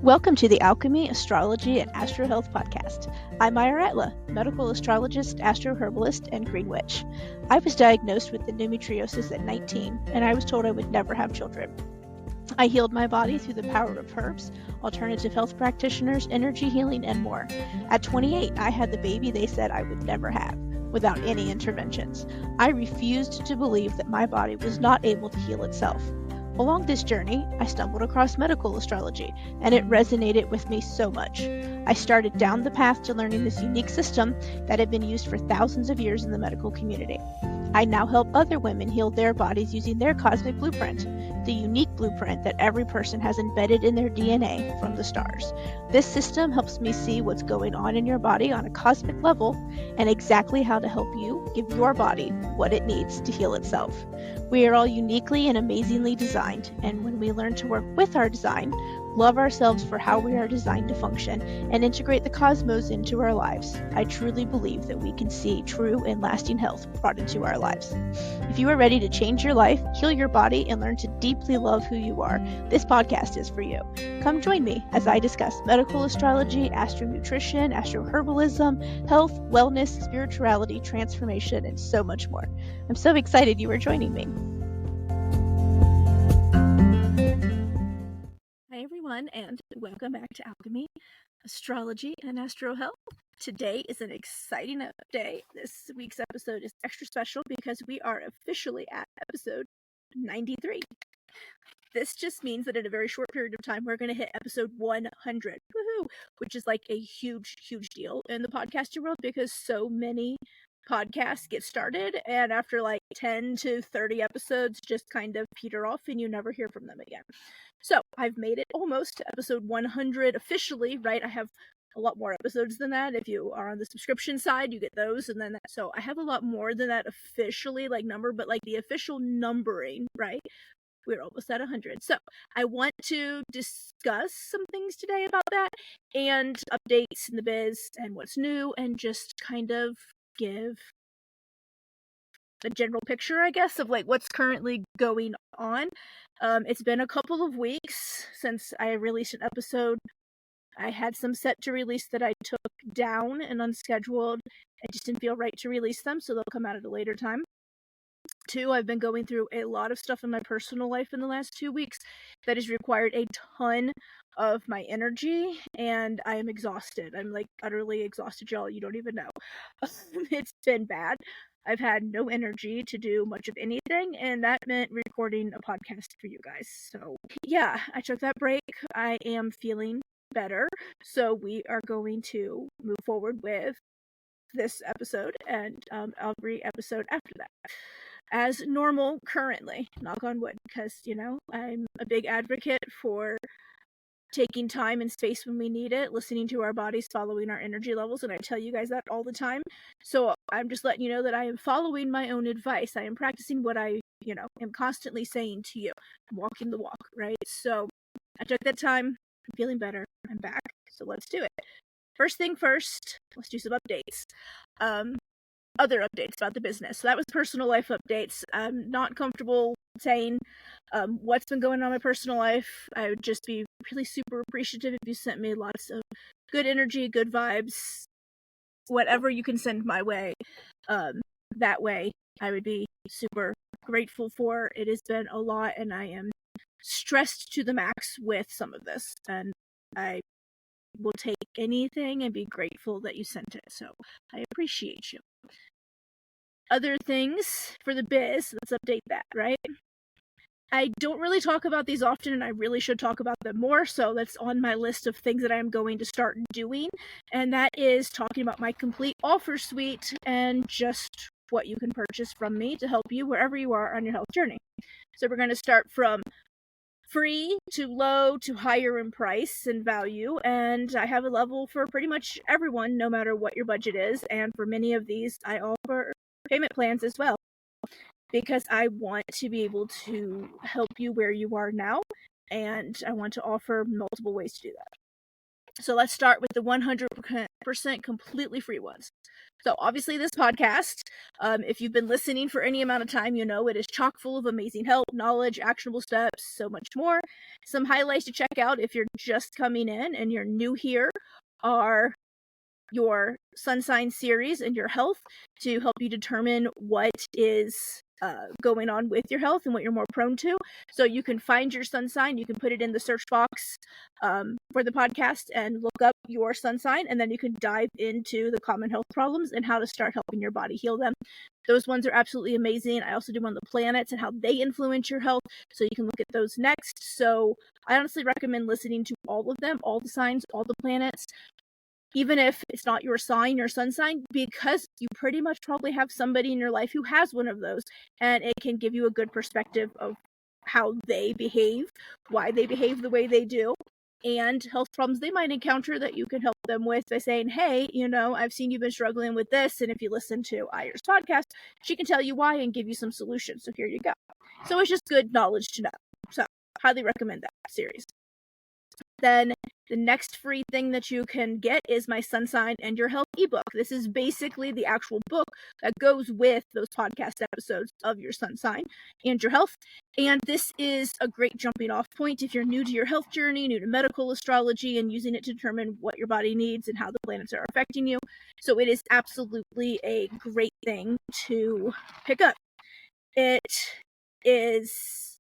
Welcome to the Alchemy, Astrology, and Astro Health podcast. I'm Maya Ratla, medical astrologist, astroherbalist, and green witch. I was diagnosed with endometriosis at 19, and I was told I would never have children. I healed my body through the power of herbs, alternative health practitioners, energy healing, and more. At 28, I had the baby they said I would never have, without any interventions. I refused to believe that my body was not able to heal itself. Along this journey, I stumbled across medical astrology, and it resonated with me so much. I started down the path to learning this unique system that had been used for thousands of years in the medical community. I now help other women heal their bodies using their cosmic blueprint, the unique blueprint that every person has embedded in their DNA from the stars. This system helps me see what's going on in your body on a cosmic level and exactly how to help you give your body what it needs to heal itself. We are all uniquely and amazingly designed, and when we learn to work with our design, love ourselves for how we are designed to function, and integrate the cosmos into our lives, I truly believe that we can see true and lasting health brought into our lives. If you are ready to change your life, heal your body, and learn to deeply love who you are, this podcast is for you. Come join me as I discuss medical astrology, astronutrition, astroherbalism, health, wellness, spirituality, transformation, and so much more. I'm so excited you are joining me. Hi everyone, and welcome back to Alchemy, Astrology, and Astro Health. Today is an exciting day. This week's episode is extra special because we are officially at episode 93. This just means that in a very short period of time, we're going to hit episode 100, woohoo, which is like a huge, huge deal in the podcasting world because so many podcasts get started and after like 10 to 30 episodes just kind of peter off and you never hear from them again. So I've made it almost to episode 100 officially, right? I have a lot more episodes than that. If you are on the subscription side, you get those, and then so I have a lot more than that officially, like number, but like the official numbering, right? We're almost at 100. So I want to discuss some things today about that and updates in the biz and what's new and just kind of give a general picture, I guess, of like what's currently going on. It's been a couple of weeks since I released an episode. I had some set to release that I took down and unscheduled. I just didn't feel right to release them, so they'll come out at a later time. 2, I've been going through a lot of stuff in my personal life in the last 2 weeks that has required a ton of my energy, and I am exhausted. I'm like utterly exhausted, y'all. You don't even know. It's been bad. I've had no energy to do much of anything, and that meant recording a podcast for you guys. So, yeah, I took that break. I am feeling better, so we are going to move forward with this episode and every episode after that as normal currently, knock on wood, because I'm a big advocate for taking time and space when we need it, listening to our bodies, following our energy levels, and I tell you guys that all the time. So I'm just letting you know that I am following my own advice. I am practicing what I am constantly saying to you. I'm walking the walk, right? So I took that time. I'm feeling better. I'm back. So let's do it. First thing first, let's do some updates. Other updates about the business. So that was personal life updates. I'm not comfortable saying what's been going on in my personal life. I would just be really super appreciative if you sent me lots of good energy, good vibes, whatever you can send my way. That way, I would be super grateful for. It has been a lot, and I am stressed to the max with some of this, and I will take anything and be grateful that you sent it. So I appreciate you. Other things for the biz, let's update that, right? I don't really talk about these often, and I really should talk about them more, so that's on my list of things that I'm going to start doing, and that is talking about my complete offer suite and just what you can purchase from me to help you wherever you are on your health journey. So we're going to start from free to low to higher in price and value, and I have a level for pretty much everyone, no matter what your budget is, and for many of these, I offer payment plans as well, because I want to be able to help you where you are now, and I want to offer multiple ways to do that. So let's start with the 100% completely free ones. So obviously this podcast, if you've been listening for any amount of time, you know it is chock full of amazing help, knowledge, actionable steps, so much more. Some highlights to check out if you're just coming in and you're new here are your sun sign series and your health to help you determine what is going on with your health and what you're more prone to. So you can find your sun sign, you can put it in the search box for the podcast and look up your sun sign, and then you can dive into the common health problems and how to start helping your body heal them. Those ones are absolutely amazing. I also do one on the planets and how they influence your health, so you can look at those next. So I honestly recommend listening to all of them, all the signs, all the planets, even if it's not your sign, your sun sign, because you pretty much probably have somebody in your life who has one of those, and it can give you a good perspective of how they behave, why they behave the way they do, and health problems they might encounter that you can help them with by saying, hey, I've seen you've been struggling with this, and if you listen to Ayer's podcast, she can tell you why and give you some solutions. So here you go. So it's just good knowledge to know. So highly recommend that series. Then the next free thing that you can get is my Sun Sign and Your Health ebook. This is basically the actual book that goes with those podcast episodes of your sun sign and your health. And this is a great jumping off point if you're new to your health journey, new to medical astrology, and using it to determine what your body needs and how the planets are affecting you. So it is absolutely a great thing to pick up. It is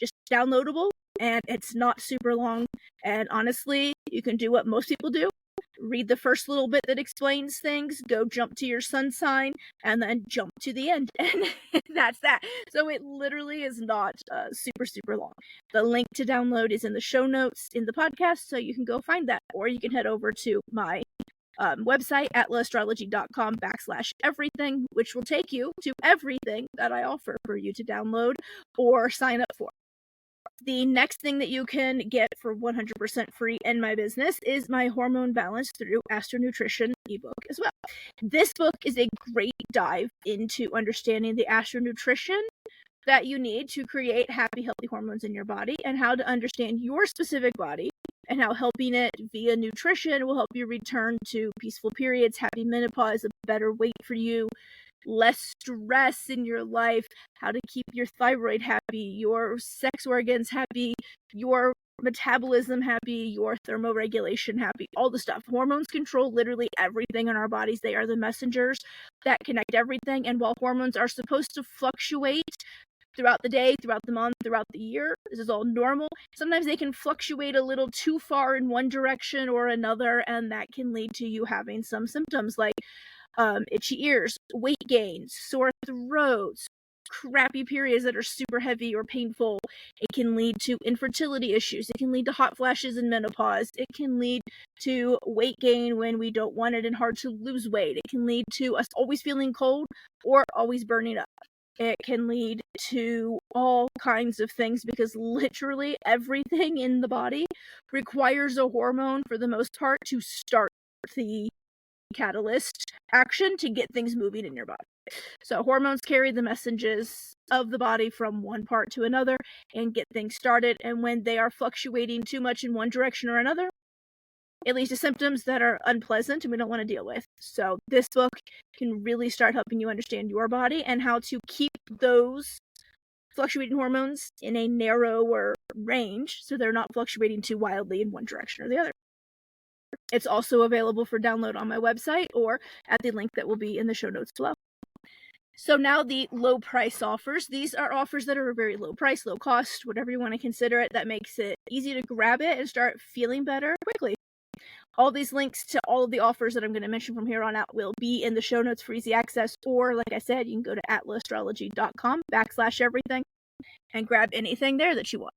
just downloadable, and it's not super long, and honestly, you can do what most people do. Read the first little bit that explains things, go jump to your sun sign, and then jump to the end, and that's that. So it literally is not super long. The link to download is in the show notes in the podcast, so you can go find that, or you can head over to my website, atlasastrology.com/everything, which will take you to everything that I offer for you to download or sign up for. The next thing that you can get for 100% free in my business is my Hormone Balance Through Astro Nutrition ebook as well. This book is a great dive into understanding the astro nutrition that you need to create happy, healthy hormones in your body, and how to understand your specific body, and how helping it via nutrition will help you return to peaceful periods, happy menopause, a better weight for you, less stress in your life, how to keep your thyroid happy, your sex organs happy, your metabolism happy, your thermoregulation happy, all the stuff. Hormones control literally everything in our bodies. They are the messengers that connect everything. And while hormones are supposed to fluctuate throughout the day, throughout the month, throughout the year, this is all normal, sometimes they can fluctuate a little too far in one direction or another, and that can lead to you having some symptoms like itchy ears, weight gain, sore throats, crappy periods that are super heavy or painful. It can lead to infertility issues. It can lead to hot flashes in menopause. It can lead to weight gain when we don't want it and hard to lose weight. It can lead to us always feeling cold or always burning up. It can lead to all kinds of things because literally everything in the body requires a hormone for the most part to start the catalyst action to get things moving in your body. So hormones carry the messages of the body from one part to another and get things started, and when they are fluctuating too much in one direction or another, it leads to symptoms that are unpleasant and we don't want to deal with. So this book can really start helping you understand your body and how to keep those fluctuating hormones in a narrower range so they're not fluctuating too wildly in one direction or the other. It's also available for download on my website or at the link that will be in the show notes below. So now the low price offers. These are offers that are very low price, low cost, whatever you want to consider it, that makes it easy to grab it and start feeling better quickly. All these links to all of the offers that I'm going to mention from here on out will be in the show notes for easy access, or like I said, you can go to atlasastrology.com/everything and grab anything there that you want.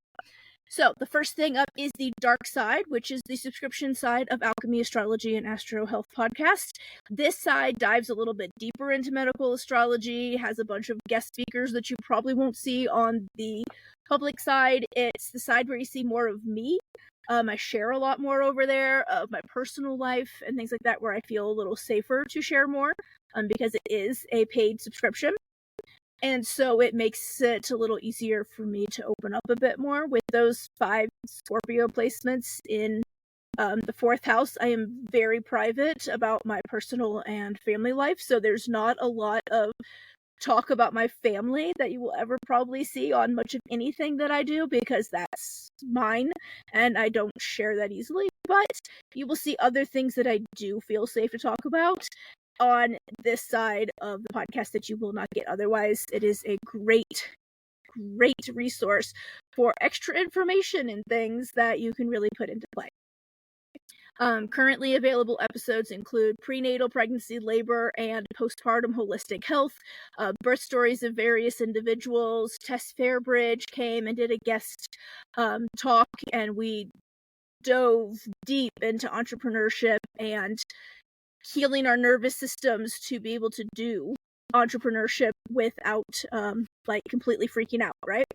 So the first thing up is the dark side, which is the subscription side of Alchemy Astrology and Astro Health podcast. This side dives a little bit deeper into medical astrology, has a bunch of guest speakers that you probably won't see on the public side. It's the side where you see more of me. I share a lot more over there of my personal life and things like that, where I feel a little safer to share more because it is a paid subscription. And so it makes it a little easier for me to open up a bit more with those 5 Scorpio placements in The fourth house, I am very private about my personal and family life, so there's not a lot of talk about my family that you will ever probably see on much of anything that I do, because that's mine and I don't share that easily. But you will see other things that I do feel safe to talk about on this side of the podcast that you will not get otherwise. It is a great resource for extra information and things that you can really put into play. Currently available episodes include prenatal, pregnancy, labor, and postpartum holistic health, birth stories of various individuals. Tess Fairbridge came and did a guest talk, and we dove deep into entrepreneurship and healing our nervous systems to be able to do entrepreneurship without completely freaking out, right?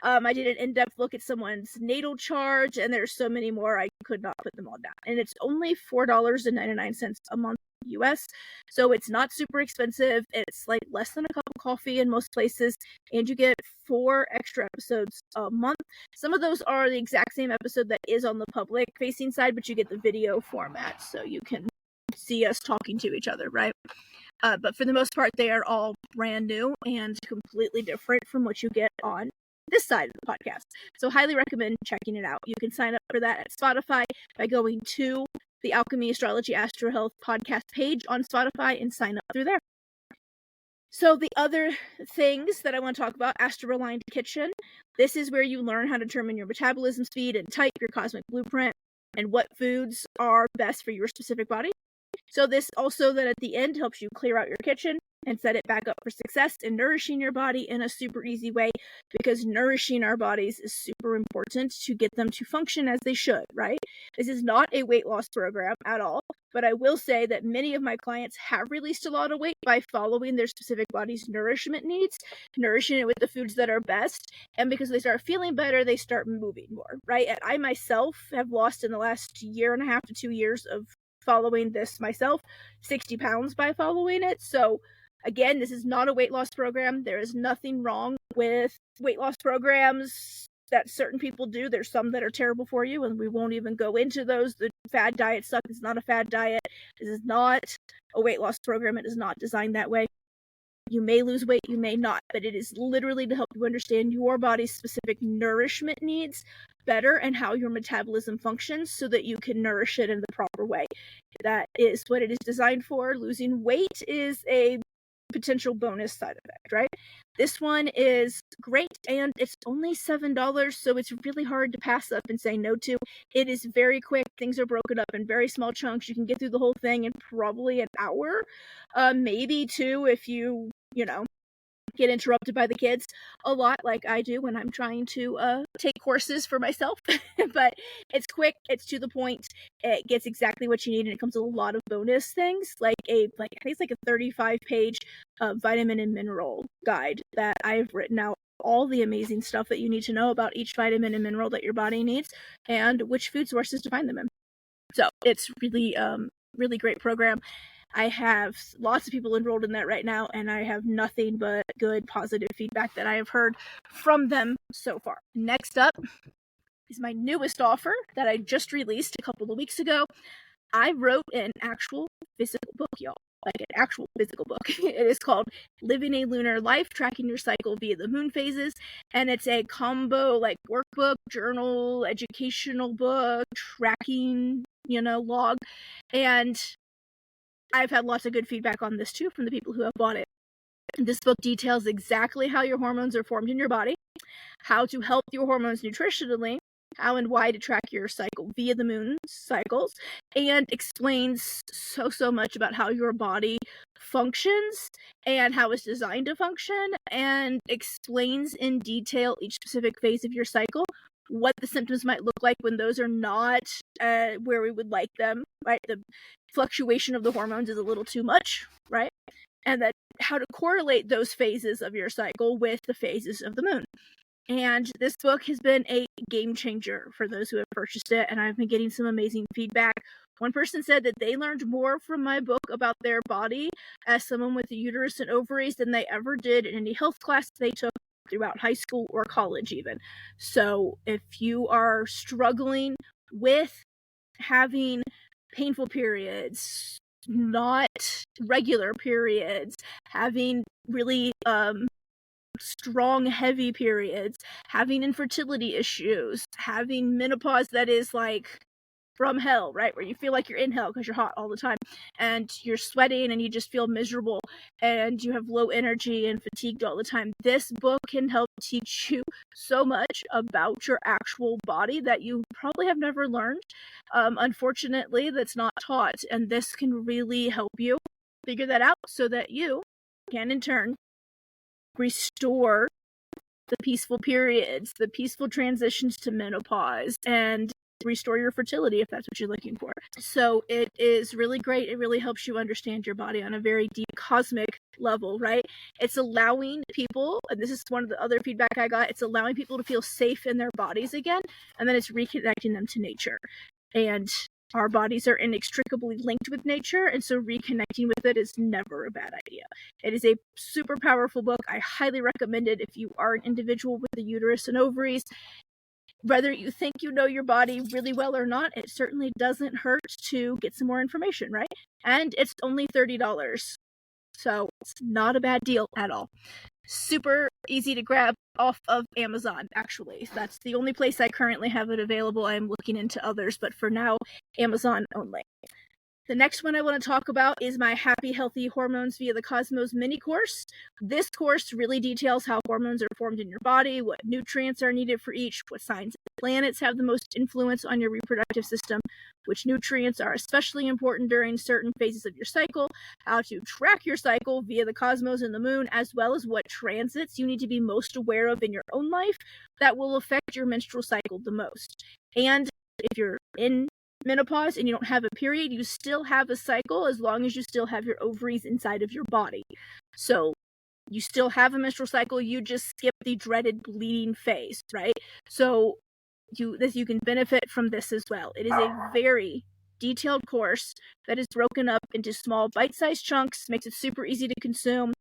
I did an in-depth look at someone's natal chart, and there's so many more, I could not put them all down. And it's only $4.99 a month US, so it's not super expensive. It's like less than a cup of coffee in most places, and you get 4 extra episodes a month. Some of those are the exact same episode that is on the public facing side, but you get the video format, so you can see us talking to each other, right? But for the most part, they are all brand new and completely different from what you get on this side of the podcast. So highly recommend checking it out. You can sign up for that at Spotify by going to the Alchemy Astrology Astro Health podcast page on Spotify and sign up through there. So the other things that I want to talk about, Astro Aligned Kitchen. This is where you learn how to determine your metabolism speed and type, your cosmic blueprint, and what foods are best for your specific body. So this also then at the end helps you clear out your kitchen and set it back up for success in nourishing your body in a super easy way, because nourishing our bodies is super important to get them to function as they should, right? This is not a weight loss program at all, but I will say that many of my clients have released a lot of weight by following their specific body's nourishment needs, nourishing it with the foods that are best, and because they start feeling better, they start moving more, right? And I myself have lost in the last 1.5 to 2 years of following this myself 60 pounds by following it. So again, this is not a weight loss program. There is nothing wrong with weight loss programs that certain people do. There's some that are terrible for you, and we won't even go into those. The fad diet stuff is not a fad diet. This is not a weight loss program. It is not designed that way. You may lose weight, you may not, but it is literally to help you understand your body's specific nourishment needs better and how your metabolism functions so that you can nourish it in the proper way. That is what it is designed for. Losing weight is a potential bonus side effect, right? This one is great, and it's only $7, so it's really hard to pass up and say no to. It is very quick. Things are broken up in very small chunks. You can get through the whole thing in probably an hour, maybe 2 if you get interrupted by the kids a lot, like I do when I'm trying to take courses for myself. But it's quick, it's to the point, it gets exactly what you need, and it comes with a lot of bonus things, like I think it's like a 35-page vitamin and mineral guide that I've written out all the amazing stuff that you need to know about each vitamin and mineral that your body needs and which food sources to find them in. So it's really great program. I have lots of people enrolled in that right now, and I have nothing but good, positive feedback that I have heard from them so far. Next up is my newest offer that I just released a couple of weeks ago. I wrote an actual physical book, y'all. Like an actual physical book. It is called Living a Lunar Life, Tracking Your Cycle Via the Moon Phases. And it's a combo workbook, journal, educational book, tracking, log. And I've had lots of good feedback on this too from the people who have bought it. This book details exactly how your hormones are formed in your body, how to help your hormones nutritionally, how and why to track your cycle via the moon cycles, and explains so much about how your body functions and how it's designed to function, and explains in detail each specific phase of your cycle, what the symptoms might look like when those are not where we would like them, right? The fluctuation of the hormones is a little too much, right? And that how to correlate those phases of your cycle with the phases of the moon. And this book has been a game changer for those who have purchased it, and I've been getting some amazing feedback. One person said that they learned more from my book about their body as someone with a uterus and ovaries than they ever did in any health class they took throughout high school or college even. So if you are struggling with having painful periods, not regular periods, having really strong, heavy periods, having infertility issues, having menopause that is like from hell, right? Where you feel like you're in hell because you're hot all the time and you're sweating and you just feel miserable and you have low energy and fatigued all the time. This book can help teach you so much about your actual body that you probably have never learned. Unfortunately, that's not taught, and this can really help you figure that out so that you can in turn restore the peaceful periods, the peaceful transitions to menopause, and restore your fertility if that's what you're looking for. So it is really great. It really helps you understand your body on a very deep cosmic level, right? It's allowing people, and this is one of the other feedback I got, it's allowing people to feel safe in their bodies again, and then it's reconnecting them to nature. And our bodies are inextricably linked with nature, and so reconnecting with it is never a bad idea. It is a super powerful book. I highly recommend it if you are an individual with the uterus and ovaries. Whether you think you know your body really well or not, it certainly doesn't hurt to get some more information, right? And it's only $30. So it's not a bad deal at all. Super easy to grab off of Amazon, actually. That's the only place I currently have it available. I'm looking into others, but for now, Amazon only. The next one I want to talk about is my Happy Healthy Hormones via the Cosmos mini course. This course really details how hormones are formed in your body, what nutrients are needed for each, what signs and planets have the most influence on your reproductive system, which nutrients are especially important during certain phases of your cycle, how to track your cycle via the cosmos and the moon, as well as what transits you need to be most aware of in your own life that will affect your menstrual cycle the most. And if you're in menopause and you don't have a period, you still have a cycle as long as you still have your ovaries inside of your body. So you still have a menstrual cycle, you just skip the dreaded bleeding phase, right? So you can benefit from this as well. It is a very detailed course that is broken up into small bite-sized chunks, makes it super easy to consume.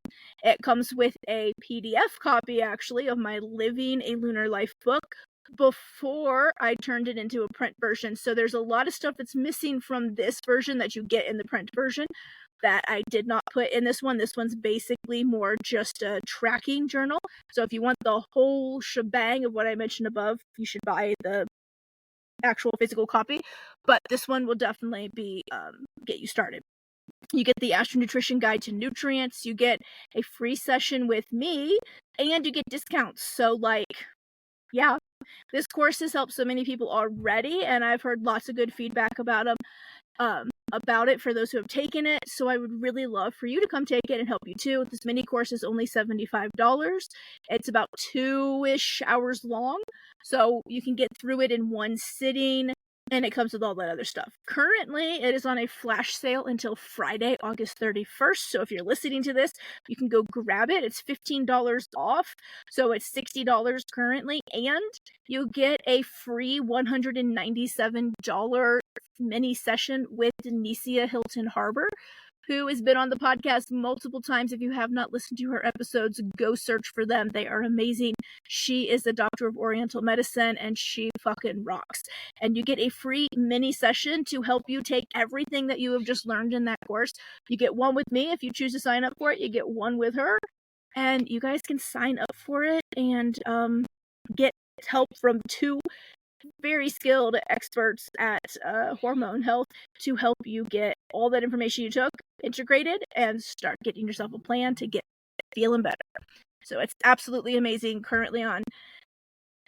It comes with a PDF copy, actually, of my Living a Lunar Life book before I turned it into a print version. So there's a lot of stuff that's missing from this version that you get in the print version that I did not put in this one. This one's basically more just a tracking journal. So if you want the whole shebang of what I mentioned above, you should buy the actual physical copy. But this one will definitely be get you started. You get the Astro Nutrition Guide to Nutrients, you get a free session with me, and you get discounts. So like, yeah, this course has helped so many people already, and I've heard lots of good feedback about it for those who have taken it. So I would really love for you to come take it and help you too. This mini course is only $75. It's about 2-ish hours long, so you can get through it in one sitting. And it comes with all that other stuff. Currently, it is on a flash sale until Friday, August 31st. So if you're listening to this, you can go grab it. It's $15 off. So it's $60 currently. And you get a free $197 mini session with Denicia Hilton Harbor, who has been on the podcast multiple times. If you have not listened to her episodes, go search for them. They are amazing. She is a doctor of Oriental medicine, and she fucking rocks. And you get a free mini session to help you take everything that you have just learned in that course. You get one with me. If you choose to sign up for it, you get one with her. And you guys can sign up for it and get help from two very skilled experts at hormone health to help you get all that information you took integrated and start getting yourself a plan to get feeling better. So it's absolutely amazing. Currently on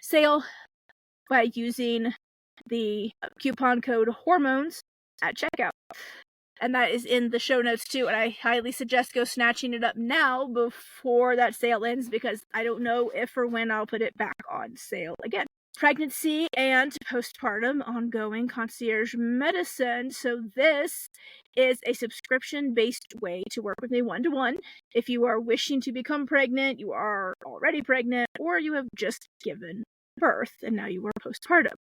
sale by using the coupon code hormones at checkout. And that is in the show notes too. And I highly suggest go snatching it up now before that sale ends, because I don't know if or when I'll put it back on sale again. Pregnancy and postpartum ongoing concierge medicine. So this is a subscription-based way to work with me one-to-one. If you are wishing to become pregnant, you are already pregnant, or you have just given birth and now you are postpartum.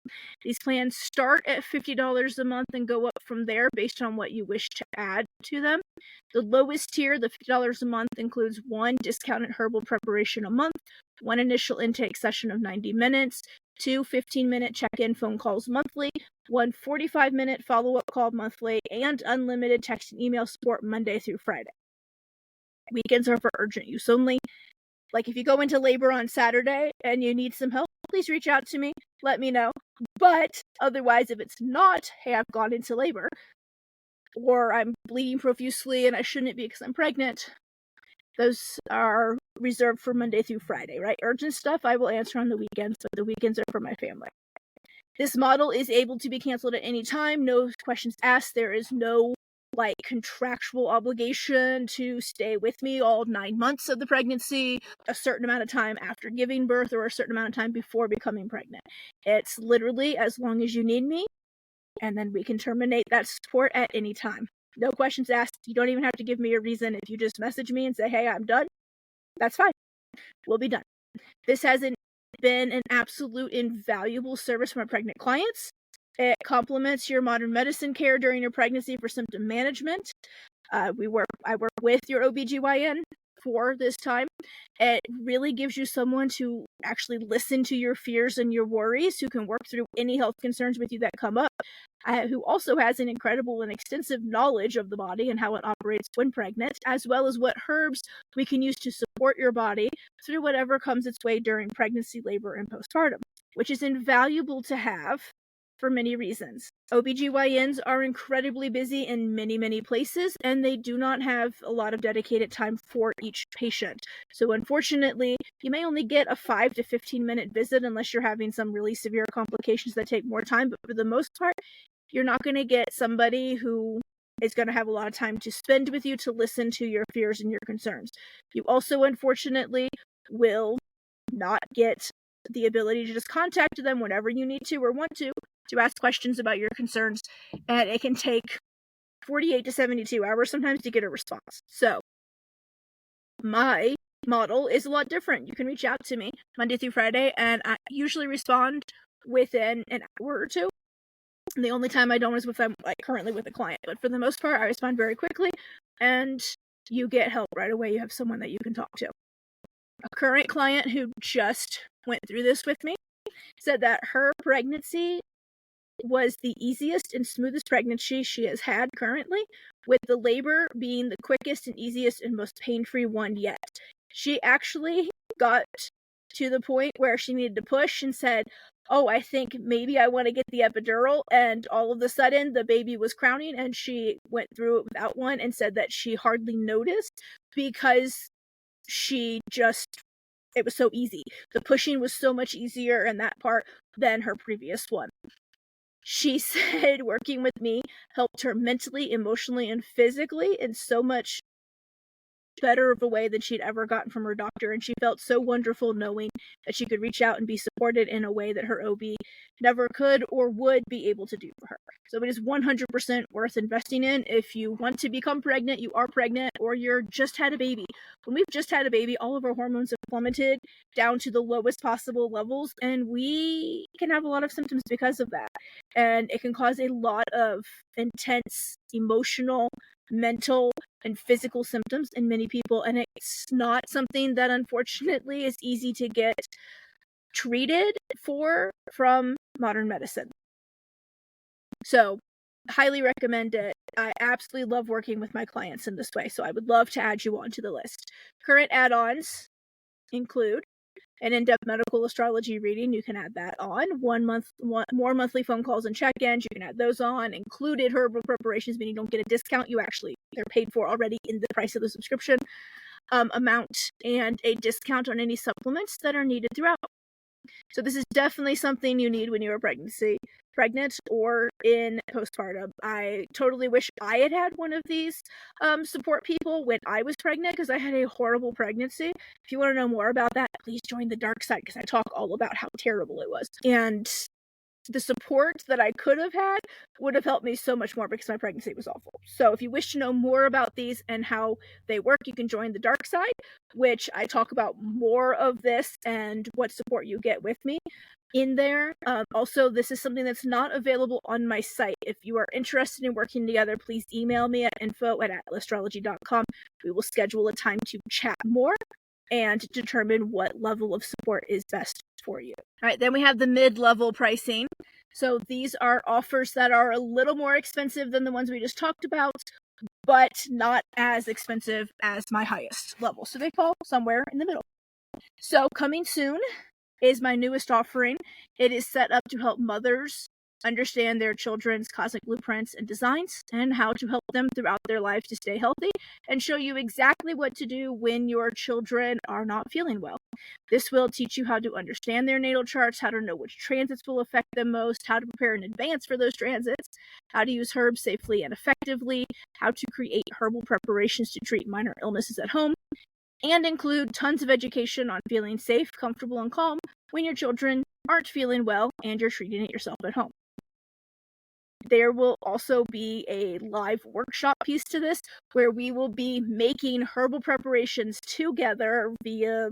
These plans start at $50 a month and go up from there based on what you wish to add to them. The lowest tier, the $50 a month, includes one discounted herbal preparation a month, one initial intake session of 90 minutes, 2 15-minute check-in phone calls monthly, 1 45-minute follow-up call monthly, and unlimited text and email support Monday through Friday. Weekends are for urgent use only. Like, if you go into labor on Saturday and you need some help, please reach out to me. Let me know. But otherwise, if it's not, hey, I've gone into labor, or I'm bleeding profusely and I shouldn't be because I'm pregnant, those are reserved for Monday through Friday, right? Urgent stuff I will answer on the weekends, but the weekends are for my family. This model is able to be canceled at any time. No questions asked. There is no contractual obligation to stay with me all 9 months of the pregnancy, a certain amount of time after giving birth, or a certain amount of time before becoming pregnant. It's literally as long as you need me, and then we can terminate that support at any time. No questions asked. You don't even have to give me a reason. If you just message me and say, hey, I'm done, that's fine. We'll be done. This has been an absolute invaluable service for my pregnant clients. It complements your modern medicine care during your pregnancy for symptom management. I work with your OBGYN for this time. It really gives you someone to actually listen to your fears and your worries, who can work through any health concerns with you that come up, who also has an incredible and extensive knowledge of the body and how it operates when pregnant, as well as what herbs we can use to support your body through whatever comes its way during pregnancy, labor, and postpartum, which is invaluable to have for many reasons. OBGYNs are incredibly busy in many, many places, and they do not have a lot of dedicated time for each patient. So unfortunately, you may only get a 5 to 15-minute visit unless you're having some really severe complications that take more time, but for the most part, you're not going to get somebody who is going to have a lot of time to spend with you to listen to your fears and your concerns. You also, unfortunately, will not get the ability to just contact them whenever you need to or want to ask questions about your concerns, and it can take 48 to 72 hours sometimes to get a response. So my model is a lot different. You can reach out to me Monday through Friday, and I usually respond within an hour or two. And the only time I don't is if I'm currently with a client, but for the most part, I respond very quickly, and you get help right away. You have someone that you can talk to. A current client who just went through this with me said that her pregnancy was the easiest and smoothest pregnancy she has had currently, with the labor being the quickest and easiest and most pain-free one yet. She actually got to the point where she needed to push and said, oh, I think maybe I want to get the epidural, and all of a sudden the baby was crowning, and she went through it without one and said that she hardly noticed because it was so easy. The pushing was so much easier in that part than her previous one. She said working with me helped her mentally, emotionally, and physically in so much better of a way than she'd ever gotten from her doctor, and she felt so wonderful knowing that she could reach out and be supported in a way that her OB never could or would be able to do for her. So it is 100% worth investing in if you want to become pregnant, you are pregnant, or you're just had a baby. When we've just had a baby, all of our hormones have plummeted down to the lowest possible levels, and we can have a lot of symptoms because of that. And it can cause a lot of intense emotional, mental, and physical symptoms in many people, and it's not something that unfortunately is easy to get treated for from modern medicine. So highly recommend it. I absolutely love working with my clients in this way, so I would love to add you onto the list. Current add-ons include an in-depth medical astrology reading. You can add that on. More monthly phone calls and check-ins. You can add those on. Included herbal preparations, meaning you don't get a discount. They're paid for already in the price of the subscription amount, and a discount on any supplements that are needed throughout. So this is definitely something you need when you are pregnant or in postpartum. I totally wish I had had one of these support people when I was pregnant, because I had a horrible pregnancy. If you want to know more about that, please join the dark side, because I talk all about how terrible it was. And the support that I could have had would have helped me so much more, because my pregnancy was awful. So if you wish to know more about these and how they work, you can join the dark side, which I talk about more of this and what support you get with me in there. Also, this is something that's not available on my site. If you are interested in working together, please email me at info@atlasastrology.com. We will schedule a time to chat more. and determine what level of support is best for you. All right, then we have the mid-level pricing. So these are offers that are a little more expensive than the ones we just talked about, but not as expensive as my highest level. So they fall somewhere in the middle. So coming soon is my newest offering. It is set up to help mothers understand their children's cosmic blueprints and designs and how to help them throughout their life to stay healthy and show you exactly what to do when your children are not feeling well. This will teach you how to understand their natal charts, how to know which transits will affect them most, how to prepare in advance for those transits, how to use herbs safely and effectively, how to create herbal preparations to treat minor illnesses at home, and include tons of education on feeling safe, comfortable, and calm when your children aren't feeling well and you're treating it yourself at home. There will also be a live workshop piece to this where we will be making herbal preparations together via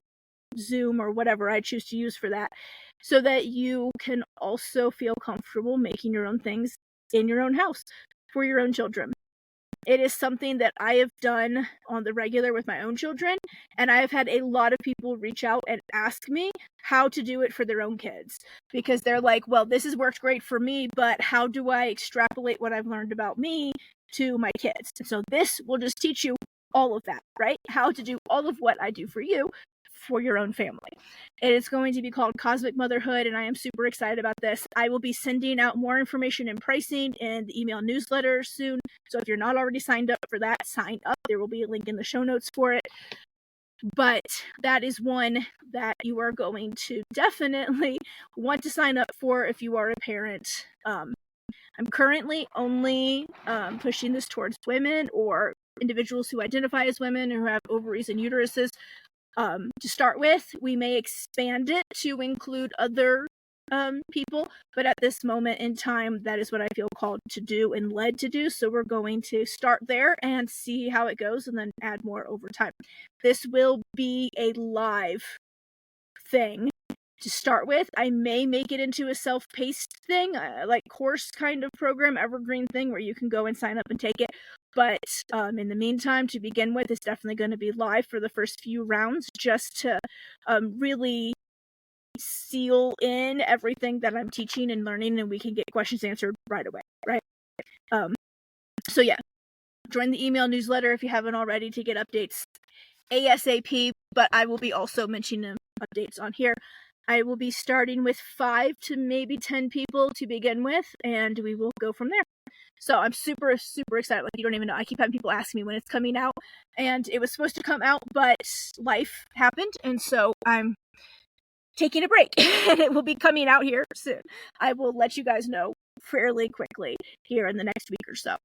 Zoom or whatever I choose to use for that, so that you can also feel comfortable making your own things in your own house for your own children. It is something that I have done on the regular with my own children, and I have had a lot of people reach out and ask me how to do it for their own kids, because they're like, well, this has worked great for me, but how do I extrapolate what I've learned about me to my kids? And so this will just teach you all of that, right? How to do all of what I do for you for your own family. It is going to be called Cosmic Motherhood, and I am super excited about this. I will be sending out more information and pricing in the email newsletter soon. So if you're not already signed up for that, sign up. There will be a link in the show notes for it. But that is one that you are going to definitely want to sign up for if you are a parent. I'm currently only pushing this towards women or individuals who identify as women who have ovaries and uteruses. To start with, we may expand it to include other people, but at this moment in time, that is what I feel called to do and led to do. So we're going to start there and see how it goes and then add more over time. This will be a live thing to start with. I may make it into a self-paced thing, like course kind of program, evergreen thing where you can go and sign up and take it. But in the meantime, to begin with, it's definitely going to be live for the first few rounds just to really seal in everything that I'm teaching and learning, and we can get questions answered right away, right? So yeah, join the email newsletter if you haven't already to get updates ASAP, but I will be also mentioning updates on here. I will be starting with 5 to maybe 10 people to begin with, and we will go from there. So I'm super, super excited. Like, you don't even know. I keep having people ask me when it's coming out, and it was supposed to come out, but life happened, and so I'm taking a break, and it will be coming out here soon. I will let you guys know fairly quickly here in the next week or so.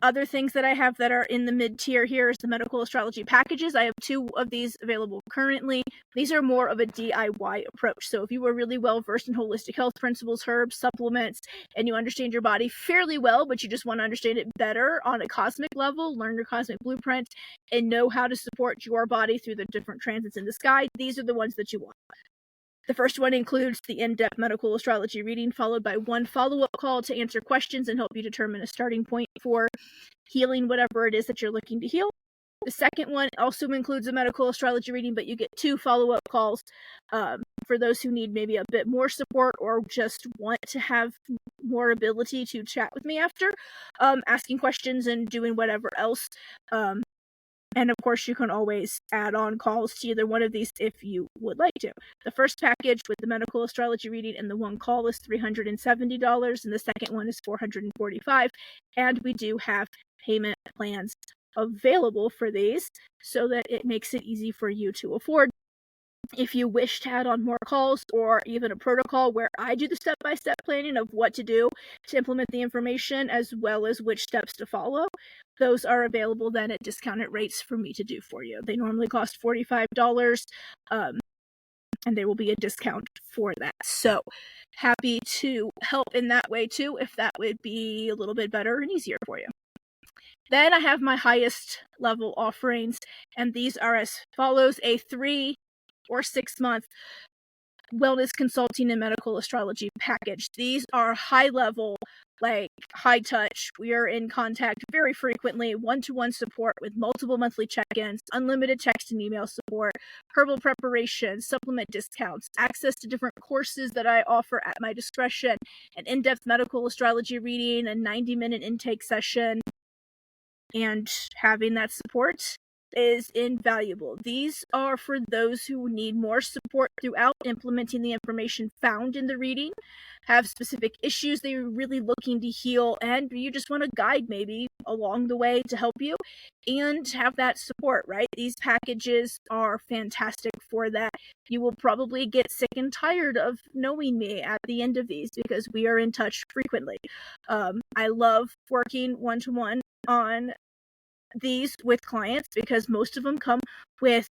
Other things that I have that are in the mid-tier here is the medical astrology packages. I have 2 of these available currently. These are more of a DIY approach. So if you are really well versed in holistic health principles, herbs, supplements, and you understand your body fairly well, but you just want to understand it better on a cosmic level, learn your cosmic blueprint, and know how to support your body through the different transits in the sky, these are the ones that you want. The first one includes the in-depth medical astrology reading, followed by one follow-up call to answer questions and help you determine a starting point for healing whatever it is that you're looking to heal. The second one also includes a medical astrology reading, but you get 2 follow-up calls for those who need maybe a bit more support or just want to have more ability to chat with me after, asking questions and doing whatever else. And of course, you can always add on calls to either one of these if you would like to. The first package with the medical astrology reading and the one call is $370, and the second one is $445. And we do have payment plans available for these so that it makes it easy for you to afford. If you wish to add on more calls or even a protocol where I do the step-by-step planning of what to do to implement the information as well as which steps to follow, those are available then at discounted rates for me to do for you. They normally cost $45, and there will be a discount for that. So happy to help in that way too, if that would be a little bit better and easier for you. Then I have my highest level offerings, and these are as follows: a 3 or 6 month wellness consulting and medical astrology package. These are high level like high touch. We are in contact very frequently, one-to-one support with multiple monthly check-ins, unlimited text and email support, herbal preparation, supplement discounts, access to different courses that I offer at my discretion, an in-depth medical astrology reading, a 90-minute intake session, and having that support is invaluable. These are for those who need more support throughout implementing the information found in the reading, have specific issues they're really looking to heal, and you just want a guide maybe along the way to help you and have that support, right? These packages are fantastic for that. You will probably get sick and tired of knowing me at the end of these because we are in touch frequently. I love working one-to-one on these with clients because most of them come with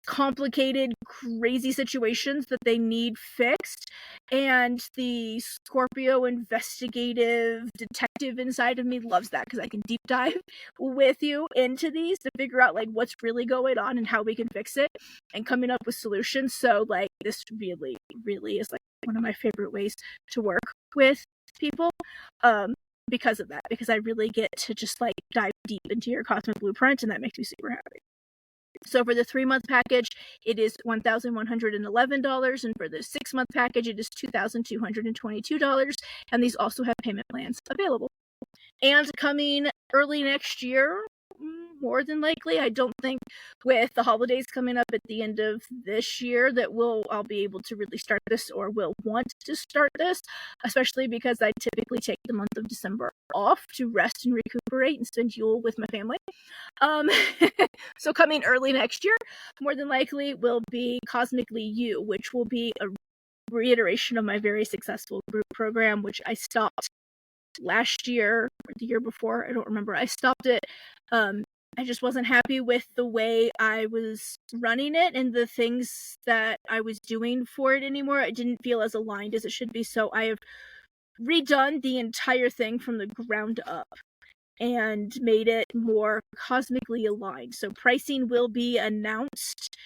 complicated, crazy situations that they need fixed, and the Scorpio investigative detective inside of me loves that because I can deep dive with you into these to figure out like what's really going on and how we can fix it and coming up with solutions. So like this really is like one of my favorite ways to work with people because of that, because I really get to just like dive deep into your cosmic blueprint, and that makes me super happy. So for the 3-month package, it is $1,111, and for the 6-month package, it is $2,222, and these also have payment plans available. And coming early next year, more than likely, I don't think with the holidays coming up at the end of this year that I'll be able to really start this or will want to start this, especially because I typically take the month of December off to rest and recuperate and spend Yule with my family. So coming early next year, more than likely will be Cosmically You, which will be a reiteration of my very successful group program, which I stopped last year or the year before. I don't remember. I stopped it. I just wasn't happy with the way I was running it and the things that I was doing for it anymore. It didn't feel as aligned as it should be. So I have redone the entire thing from the ground up and made it more cosmically aligned. So pricing will be announced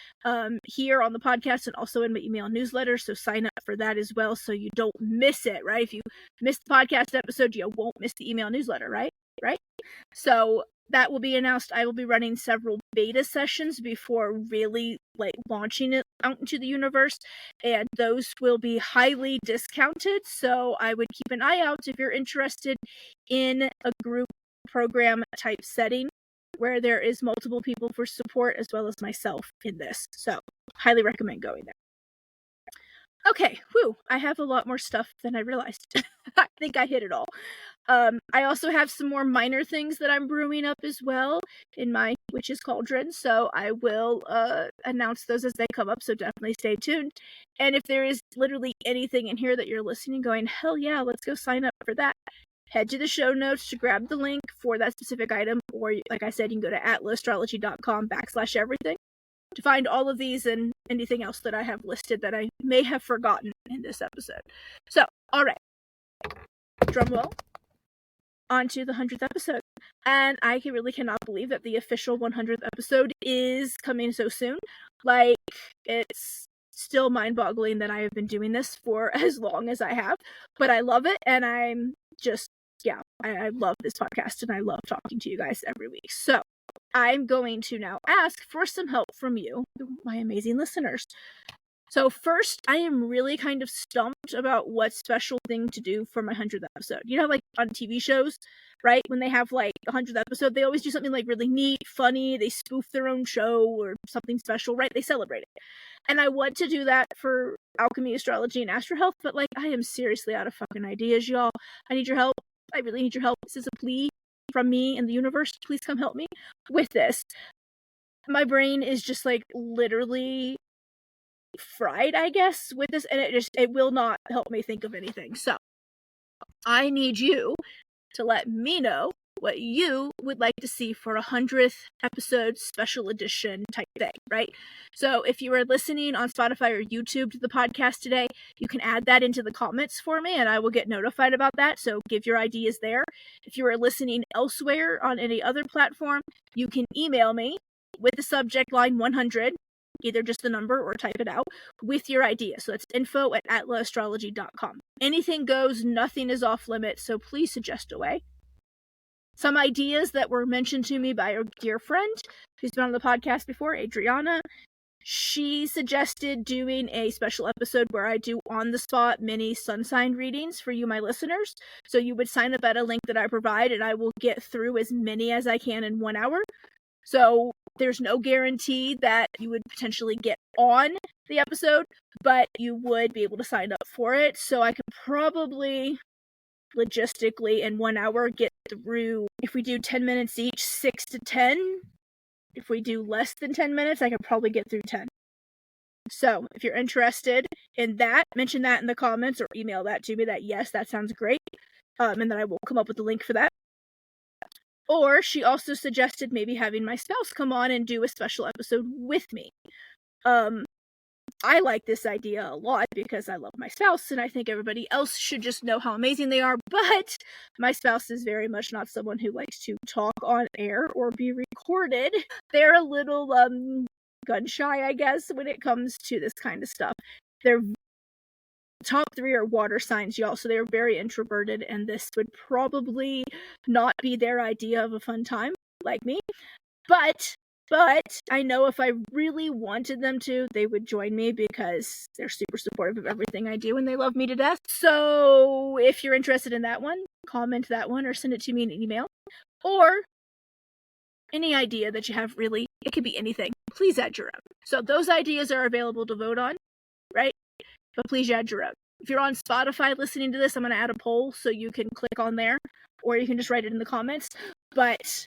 here on the podcast and also in my email newsletter. So sign up for that as well so you don't miss it, right? If you miss the podcast episode, you won't miss the email newsletter, right? So that will be announced. I will be running several beta sessions before really like launching it out into the universe, and those will be highly discounted. So I would keep an eye out if you're interested in a group program type setting where there is multiple people for support as well as myself in this. So highly recommend going there. Okay, I have a lot more stuff than I realized. I think I hit it all. I also have some more minor things that I'm brewing up as well in my Witch's Cauldron, so I will announce those as they come up, so definitely stay tuned. And if there is literally anything in here that you're listening going, hell yeah, let's go sign up for that, head to the show notes to grab the link for that specific item, or like I said, you can go to atlasastrology.com/everything to find all of these and anything else that I have listed that I may have forgotten in this episode. So, all right. Drum roll. On to the 100th episode. And I really cannot believe that the official 100th episode is coming so soon. Like, it's still mind-boggling that I have been doing this for as long as I have. But I love it, and I'm just, I love this podcast, and I love talking to you guys every week. So, I'm going to now ask for some help from you, my amazing listeners. So first, I am really kind of stumped about what special thing to do for my 100th episode. You know, like on TV shows, right? When they have like a 100th episode, they always do something like really neat, funny, they spoof their own show or something special, right? They celebrate it. And I want to do that for Alchemy, Astrology, and Astro Health, but like I am seriously out of fucking ideas, y'all. I need your help. I really need your help. This is a plea from me and the universe. Please come help me with this. My brain is just like literally fried, I guess, with this, and it will not help me think of anything. So I need you to let me know what you would like to see for 100th episode special edition type thing, right? So if you are listening on Spotify or YouTube to the podcast today, you can add that into the comments for me and I will get notified about that. So give your ideas there. If you are listening elsewhere on any other platform, you can email me with the subject line 100 either just the number or type it out, with your idea. So that's info@atlaastrology.com. Anything goes, nothing is off limits, so please suggest away. Some ideas that were mentioned to me by a dear friend who's been on the podcast before, Adriana. She suggested doing a special episode where I do on-the-spot mini sun sign readings for you, my listeners. So you would sign up at a link that I provide, and I will get through as many as I can in 1 hour. So there's no guarantee that you would potentially get on the episode, but you would be able to sign up for it. So I could probably logistically in 1 hour get through, if we do 10 minutes each, 6 to 10. If we do less than 10 minutes, I could probably get through 10. So if you're interested in that, mention that in the comments or email that to me that yes, that sounds great. And then I will come up with the link for that. Or she also suggested maybe having my spouse come on and do a special episode with me. I like this idea a lot because I love my spouse and I think everybody else should just know how amazing they are, but my spouse is very much not someone who likes to talk on air or be recorded. They're a little gun shy, I guess, when it comes to this kind of stuff. Their top 3 are water signs, y'all, so they're very introverted, and this would probably not be their idea of a fun time, like me. But I know if I really wanted them to, they would join me because they're super supportive of everything I do and they love me to death. So if you're interested in that one, comment that one or send it to me in an email. Or any idea that you have, really, it could be anything. Please add your own. So those ideas are available to vote on, right? But please add your own. If you're on Spotify listening to this, I'm going to add a poll so you can click on there, or you can just write it in the comments. But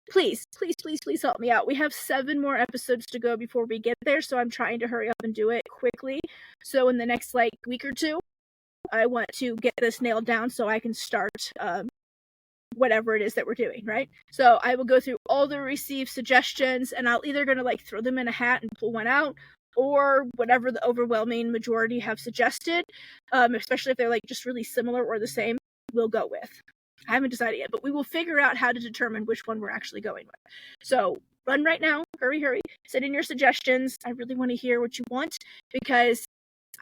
please help me out. We have 7 more episodes to go before we get there, so I'm trying to hurry up and do it quickly. So in the next week or two, I want to get this nailed down so I can start whatever it is that we're doing, right? So I will go through all the received suggestions, and I'll either gonna throw them in a hat and pull one out, or whatever the overwhelming majority have suggested, especially if they're just really similar or the same, we'll go with. I haven't decided yet, but we will figure out how to determine which one we're actually going with. So run right now, hurry, send in your suggestions. I really want to hear what you want because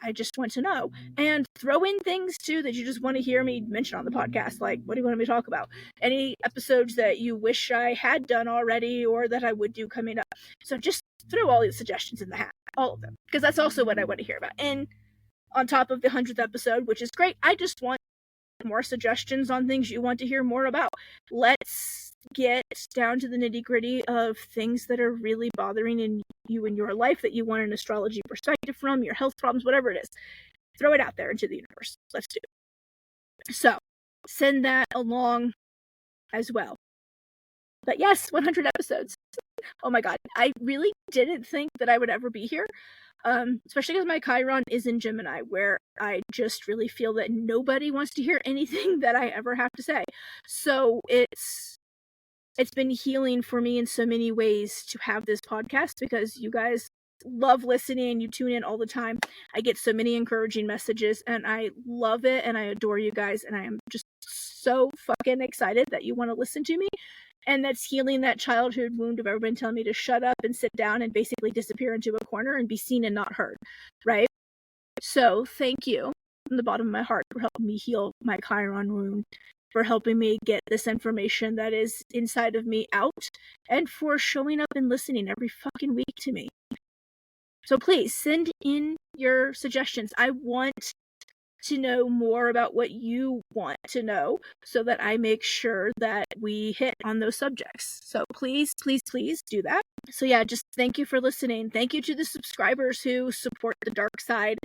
I just want to know. And throw in things too that you just want to hear me mention on the podcast. Like, what do you want me to talk about? Any episodes that you wish I had done already or that I would do coming up. So just throw all these suggestions in the hat, all of them, because that's also what I want to hear about. And on top of the 100th episode, which is great, I just want more suggestions on things you want to hear more about. Let's get down to the nitty-gritty of things that are really bothering you in your life that you want an astrology perspective from, your health problems, whatever it is. Throw it out there into the universe. Let's do it. So, send that along as well. But yes, 100 episodes. Oh my god, I really didn't think that I would ever be here. Especially because my Chiron is in Gemini, where I just really feel that nobody wants to hear anything that I ever have to say. So it's been healing for me in so many ways to have this podcast because you guys love listening, you tune in all the time. I get so many encouraging messages and I love it and I adore you guys and I am just so fucking excited that you want to listen to me. And that's healing that childhood wound of everyone telling me to shut up and sit down and basically disappear into a corner and be seen and not heard, right? So thank you from the bottom of my heart for helping me heal my Chiron wound, for helping me get this information that is inside of me out, and for showing up and listening every fucking week to me. So please send in your suggestions. I want to know more about what you want to know so that I make sure that we hit on those subjects. So please do that. So yeah, just thank you for listening. Thank you to the subscribers who support the Dark Side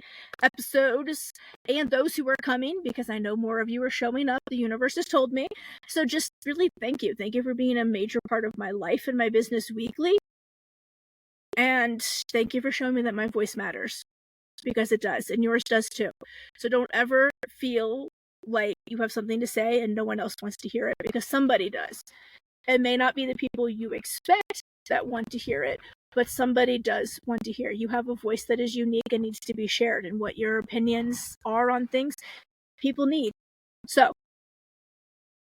episodes and those who are coming, because I know more of you are showing up. The universe has told me. So just really thank you. Thank you for being a major part of my life and my business weekly. And thank you for showing me that my voice matters. Because it does, and yours does too. So don't ever feel like you have something to say and no one else wants to hear it, because somebody does. It may not be the people you expect that want to hear it, but somebody does want to hear. You have a voice that is unique and needs to be shared, and what your opinions are on things, people need. So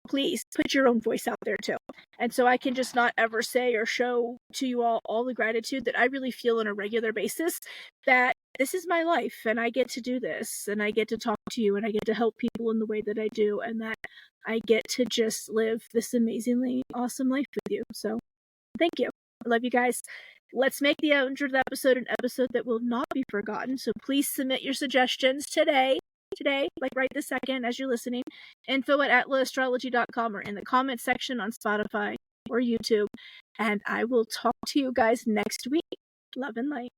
please put your own voice out there too. And so I can just not ever say or show to you all the gratitude that I really feel on a regular basis, that this is my life and I get to do this and I get to talk to you and I get to help people in the way that I do, and that I get to just live this amazingly awesome life with you. So thank you. I love you guys. Let's make the 100th episode an episode that will not be forgotten. So please submit your suggestions today, like right this second as you're listening. info@atlaastrology.com or in the comment section on Spotify or YouTube. And I will talk to you guys next week. Love and light.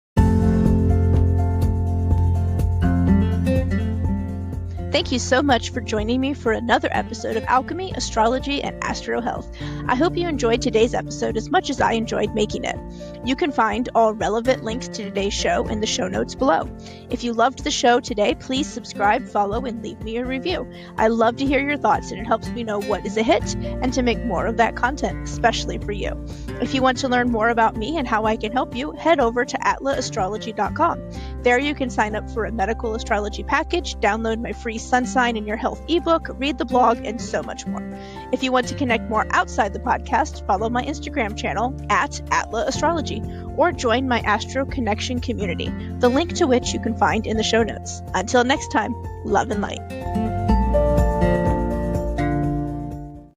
Thank you so much for joining me for another episode of Alchemy, Astrology, and Astro Health. I hope you enjoyed today's episode as much as I enjoyed making it. You can find all relevant links to today's show in the show notes below. If you loved the show today, please subscribe, follow, and leave me a review. I love to hear your thoughts, and it helps me know what is a hit and to make more of that content, especially for you. If you want to learn more about me and how I can help you, head over to atlaastrology.com. There you can sign up for a medical astrology package, download my free Sun Sign in Your Health ebook, read the blog, and so much more. If you want to connect more outside the podcast, follow my Instagram channel @AtlaAstrology or join my Astro Connection community, the link to which you can find in the show notes. Until next time, love and light.